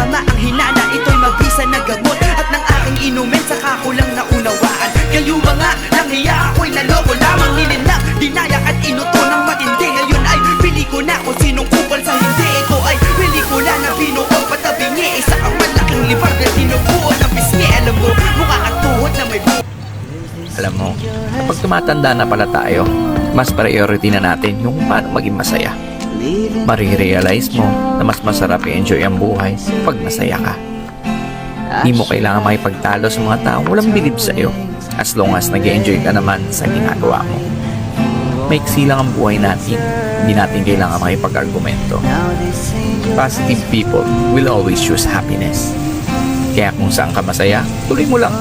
masama ang hinana, ito'y mabisa na gamot. At ng aking inumin, saka ko lang naunawaan. Kayo mga nanghiya, ako'y naloko lamang. Nilinlang, dinaya at inuto ng matindi. Ngayon ay pili ko na kung sinong kupal sa hindi. Ito ay pelikula na binuo patabingi. Isa kang malaking libar na tinubuo ng pisngi. Alam mo, mukha kang tuhod na may buo. Alam mo, kapag tumatanda na pala tayo, mas priority na natin yung paano maging masaya. Marirealize mo na mas masarap i-enjoy ang buhay pag masaya ka. Di mo kailangan makipagtalo sa mga taong walang bilib sa'yo as long as nag-enjoy ka naman sa ginagawa mo. Maiksi lang ang buhay natin, hindi natin kailangan makipag-argumento. Positive people will always choose happiness. Kaya kung saan ka masaya, tuloy mo lang.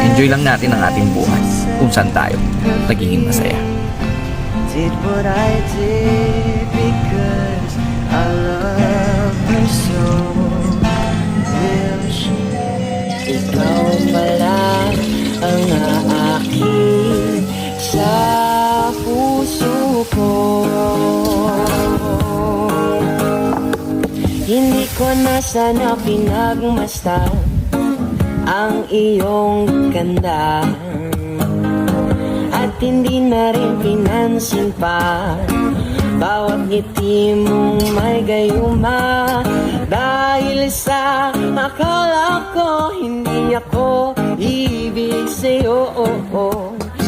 Enjoy lang natin ang ating buhay kung saan tayo nagiging masaya. Did what I did because I love her so. Will she? Ikaw pala ang aakit sa puso ko. Hindi ko na sana pinagmasdan ang iyong ganda. At hindi na rin pinansin pa bawat ngiti mong may gayuma. Dahil sa akala ko hindi ako ibig sa'yo.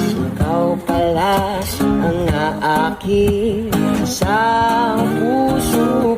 Ikaw pala ang aakit sa puso